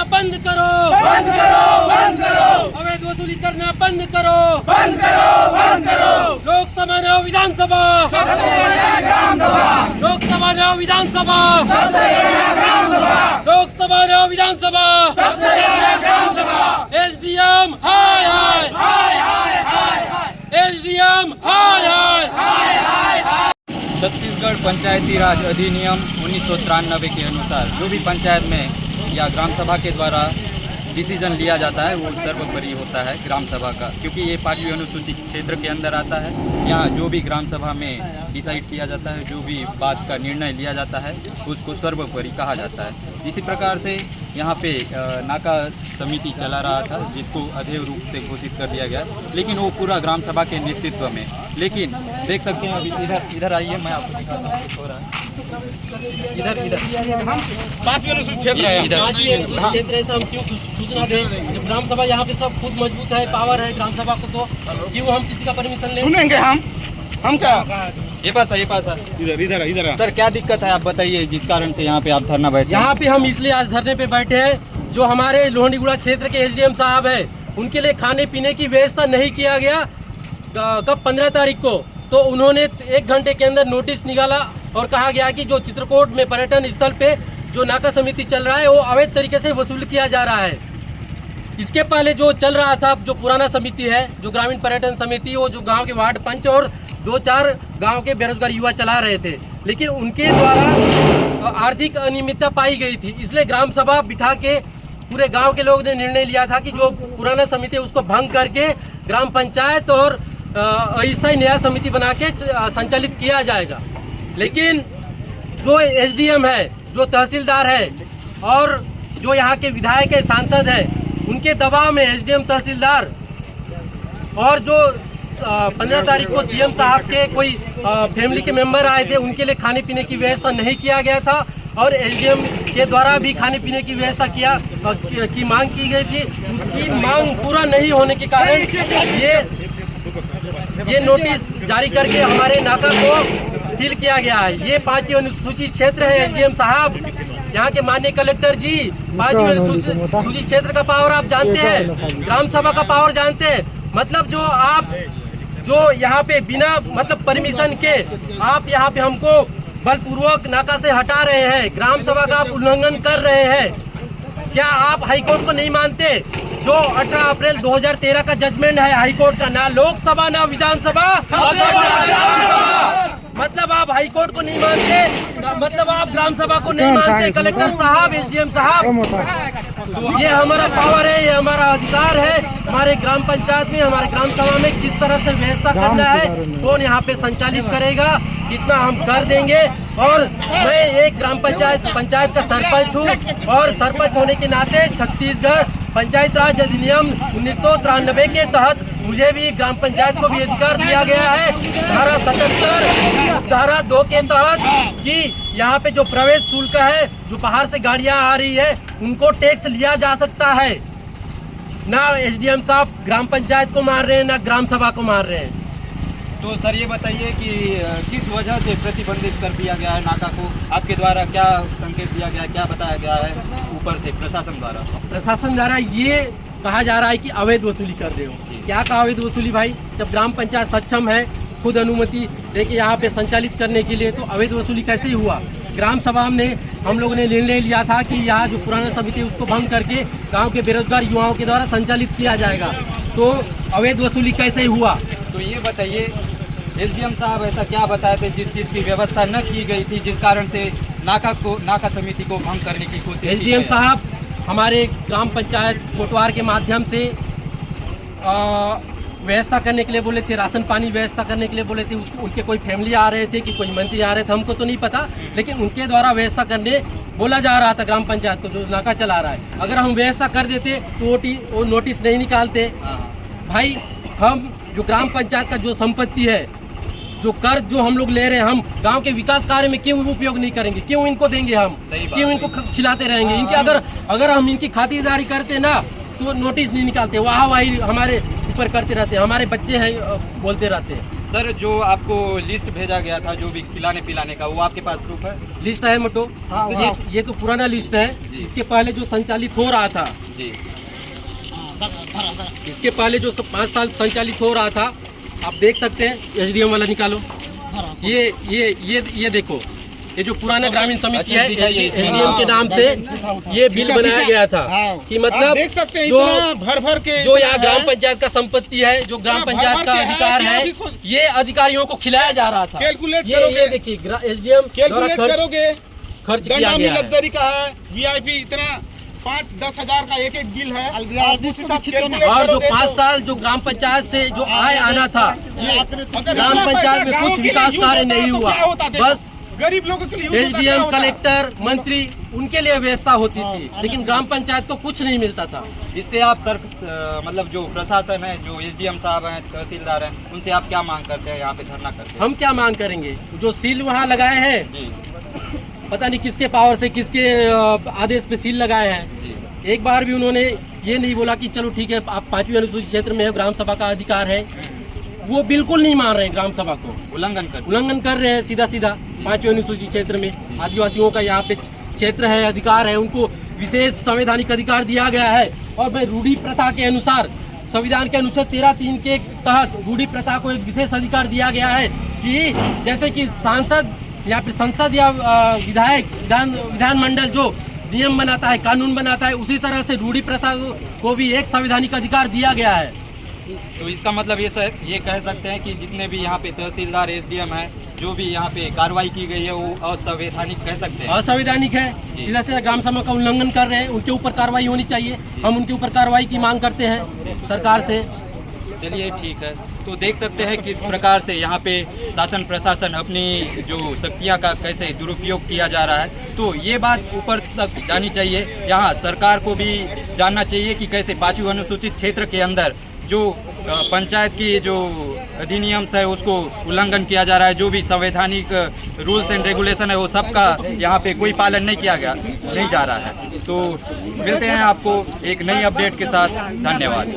करना बंद करो, बंद करो, बंद करो, अवैध वसूली करना बंद करो, बंद करो, बंद करो। लोकसभा न विधानसभा, सबसे बढ़िया ग्राम सभा, लोकसभा न विधानसभा, सबसे बढ़िया ग्राम सभा, लोकसभा न विधानसभा, सबसे बढ़िया ग्राम सभा। एसडीएम हाय हाय, हाय हाय हाय हाय, एसडीएम हाय हाय, हाय हाय हाय। छत्तीसगढ़ पंचायती राज अधिनियम 1993 के अनुसार जो भी पंचायत में या ग्राम सभा के द्वारा डिसीजन लिया जाता है वो सर्वोपरि होता है ग्राम सभा का, क्योंकि ये 5वीं अनुसूचित क्षेत्र के अंदर आता है। यहाँ जो भी ग्राम सभा में डिसाइड किया जाता है, जो भी बात का निर्णय लिया जाता है, उसको सर्वोपरि कहा जाता है। इसी प्रकार से यहाँ पे नाका समिति चला रहा था, जिसको अधेय रूप से घोषित कर दिया गया, लेकिन वो पूरा ग्राम सभा के नेतृत्व में। लेकिन देख सकते हैं अभी इधर आइए, मैं आपको दिखाता हूँ हो रहा है। इधर 5वीं अनुसूचित क्षेत्र है। क्षेत्र है, हम क्यों सूचना दें? जब ग्राम सभा यहाँ पे सब खुद मजबूत है, पावर है ग्राम सभा को, तो क्यों हम किसी का परमिशन लें? सुनेंगे हम क्या? ये पास है। इधर सर क्या दिक्कत है आप बताइए, जिस कारण से यहाँ पे आप धरना बैठे? यहाँ पे हम इसलिए आज धरने पे बैठे हैं, जो हमारे लोहंडीगुड़ा क्षेत्र के एसडीएम साहब है, उनके लिए खाने पीने की व्यवस्था नहीं किया गया। कब 15 तारीख को तो उन्होंने 1 घंटे के अंदर नोटिस निकाला और कहा गया कि जो चित्रकूट में पर्यटन स्थल पे जो नाका समिति चल रहा है वो अवैध तरीके से वसूल किया जा रहा है। इसके पहले जो चल रहा था, जो पुराना समिति है, जो ग्रामीण पर्यटन समिति, वो जो गांव के वार्ड पंच और 2-4 गांव के बेरोजगार युवा चला रहे थे, लेकिन उनके द्वारा आर्थिक अनियमितता पाई गई थी। इसलिए ग्राम सभा बिठा के पूरे गांव के लोग ने निर्णय लिया था कि जो पुराना समिति है उसको भंग करके ग्राम पंचायत और अस्थायी न्याय समिति बना के संचालित किया जाएगा। लेकिन जो एसडीएम है, जो तहसीलदार है और जो यहाँ के विधायक है, सांसद है, उनके दबाव में एसडीएम, तहसीलदार और जो 15 तारीख को सीएम साहब के कोई फैमिली के मेंबर आए थे, उनके लिए खाने पीने की व्यवस्था नहीं किया गया था और एसडीएम के द्वारा भी खाने पीने की व्यवस्था की मांग की गई थी। उसकी मांग पूरा नहीं होने के कारण ये नोटिस जारी करके हमारे नाका को सील किया गया है। ये 5वीं अनुसूचित क्षेत्र है। एसडीएम साहब, यहाँ के माननीय कलेक्टर जी, 5वीं अनुसूचित क्षेत्र का पावर आप जानते हैं, ग्राम सभा का पावर जानते हैं। मतलब जो यहाँ पे बिना मतलब परमिशन के आप यहाँ पे हमको बलपूर्वक नाका से हटा रहे हैं, ग्राम सभा का आप उल्लंघन कर रहे हैं। क्या आप हाईकोर्ट को नहीं मानते? जो 18 अप्रैल 2013 का जजमेंट है हाईकोर्ट का, ना लोकसभा ना विधानसभा, मतलब आप हाईकोर्ट को नहीं मानते, मतलब आप ग्राम सभा को नहीं मानते। कलेक्टर साहब, एसडीएम साहब, ये हमारा पावर है, ये हमारा अधिकार है। हमारे ग्राम पंचायत में, हमारे ग्राम सभा में किस तरह से व्यवस्था करना है, कौन यहाँ पे संचालित करेगा, कितना हम कर देंगे। और मैं एक ग्राम पंचायत का सरपंच हूँ और सरपंच होने के नाते छत्तीसगढ़ पंचायत राज अधिनियम 1993 के तहत मुझे भी ग्राम पंचायत को भी अधिकार दिया गया है, धारा 77 धारा 2 के तहत, कि यहाँ पे जो प्रवेश शुल्क है, जो बाहर से गाड़ियाँ आ रही है, उनको टैक्स लिया जा सकता है। ना एसडीएम साहब ग्राम पंचायत को मार रहे हैं, ना ग्राम सभा को मार रहे हैं। तो सर ये बताइए कि किस वजह से प्रतिबंधित कर दिया गया है नाका को? आपके द्वारा क्या संकेत दिया गया है, क्या बताया गया है ऊपर से प्रशासन द्वारा? प्रशासन द्वारा ये कहा जा रहा है कि अवैध वसूली कर रहे हो। क्या कहा अवैध वसूली भाई? जब ग्राम पंचायत सक्षम है खुद अनुमति लेके यहाँ पे संचालित करने के लिए, तो अवैध वसूली कैसे ही हुआ? ग्राम सभा में हम लोगों ने निर्णय लिया था कि यहाँ जो पुराना समिति है उसको भंग करके गाँव के बेरोजगार युवाओं के द्वारा संचालित किया जाएगा, तो अवैध वसूली कैसे ही हुआ? तो ये बताइए, एसडीएम साहब ऐसा क्या बताए थे जिस चीज़ की व्यवस्था न की गई थी, जिस कारण से नाका समिति को भंग करने की कोशिश? एसडीएम साहब हमारे ग्राम पंचायत कोटवार के माध्यम से व्यवस्था करने के लिए बोले थे, राशन पानी व्यवस्था करने के लिए बोले थे। उनके कोई फैमिली आ रहे थे कि कोई मंत्री आ रहे थे, हमको तो नहीं पता, लेकिन उनके द्वारा व्यवस्था करने बोला जा रहा था ग्राम पंचायत को, जो नाका चला रहा है। अगर हम व्यवस्था कर देते तो वो नोटिस नहीं निकालते। भाई, हम जो ग्राम पंचायत का जो संपत्ति है, जो कर्ज जो हम लोग ले रहे हैं, हम गांव के विकास कार्य में क्यों उपयोग नहीं करेंगे? क्यों इनको देंगे? हम क्यों इनको खिलाते रहेंगे? इनके अगर हम इनकी खातिरदारी करते ना तो नोटिस नहीं निकालते, वाह हमारे ऊपर करते रहते हैं, हमारे बच्चे हैं बोलते रहते हैं। सर जो आपको लिस्ट भेजा गया था जो भी खिलाने पिलाने का, वो आपके पास प्रूफ है? लिस्ट है मोटो। ये तो पुराना लिस्ट है। इसके पहले जो संचालित हो रहा था जी, इसके पहले जो 5 साल संचालित हो रहा था, आप देख सकते हैं। एसडीएम वाला निकालो। ये देखो, ये जो पुराना ग्रामीण समिति है, एसडीएम के नाम से ये बिल बनाया गया था कि आप मतलब देख सकते हैं जो इतना भर भर के जो इतना यहाँ है। ग्राम पंचायत का संपत्ति है, जो ग्राम इतना पंचायत का भर-भर के अधिकार है कि है, आप इसको ये अधिकारियों को खिलाया जा रहा था। कैलकुलेट ये करोगे। देखिए एसडीएम कैलकुलेट करोगे, खर्च किया दंडामी गया है। लग्जरी का है, वीआईपी इतना 5-10 हजार का एक बिल है। आप उस हिसाब से कैलकुलेट और जो करोगे 5 तो साल जो ग्राम पंचायत से जो आय आना था, ये अगर ग्राम इतना पंचायत पैसा में गाँव कुछ के लिए विकास यूज कार्य होता नहीं तो हुआ। क्या होता देखो? बस गरीब लोगों के लिए यूज होता, क्या एसडीएम, होता? कलेक्टर, मंत्री, उनके लिए व्यवस्था होती थी, लेकिन ग्राम पंचायत को कुछ नहीं मिलता था। इससे आप सर मतलब जो प्रशासन है, जो एसडीएम साहब हैं, तहसीलदार हैं, उनसे आप क्या मांग करते हैं, यहाँ पे धरना करते हैं? हम क्या मांग करेंगे? जो सील वहाँ लगाए हैं, जी पता नहीं किसके पावर से, किसके आदेश पे सील लगाए हैं। जी, एक बार भी उन्होंने ये नहीं बोला कि चलो ठीक है, आप 5वीं अनुसूचित क्षेत्र में है, ग्राम सभा का अधिकार है। वो बिल्कुल नहीं मान रहे हैं ग्राम सभा को, उल्लंघन कर रहे हैं सीधा 5वीं अनुसूचित क्षेत्र में। आदिवासियों का यहाँ पे क्षेत्र है, अधिकार है, उनको विशेष संवैधानिक अधिकार दिया गया है। और मैं रूढ़ी प्रथा के अनुसार, संविधान के अनुच्छेद 13(3) के तहत रूढ़ी प्रथा को एक विशेष अधिकार दिया गया है कि जैसे कि सांसद या फिर संसद या विधानमंडल जो नियम बनाता है, कानून बनाता है, उसी तरह से रूढ़ी प्रथा को भी एक संवैधानिक अधिकार दिया गया है। तो इसका मतलब ये कह सकते हैं कि जितने भी यहाँ पे तहसीलदार, एसडीएम है, जो भी यहाँ पे कार्रवाई की गई है, वो असंवैधानिक कह सकते हैं? असंवैधानिक है, सीधा सीधा ग्राम सभा का उल्लंघन कर रहे हैं। उनके ऊपर कार्रवाई होनी चाहिए। हम उनके ऊपर कार्रवाई की मांग करते हैं सरकार से। चलिए ठीक है। तो देख सकते हैं किस प्रकार से यहाँ पे शासन प्रशासन अपनी जो शक्तियाँ का कैसे दुरुपयोग किया जा रहा है। तो ये बात ऊपर तक जानी चाहिए, यहाँ सरकार को भी जानना चाहिए कि कैसे 5वीं अनुसूचित क्षेत्र के अंदर जो पंचायत की जो अधिनियम है उसको उल्लंघन किया जा रहा है। जो भी संवैधानिक रूल्स एंड रेगुलेशन है वो सबका यहाँ पे कोई पालन नहीं किया गया, नहीं जा रहा है। तो मिलते हैं आपको एक नई अपडेट के साथ। धन्यवाद।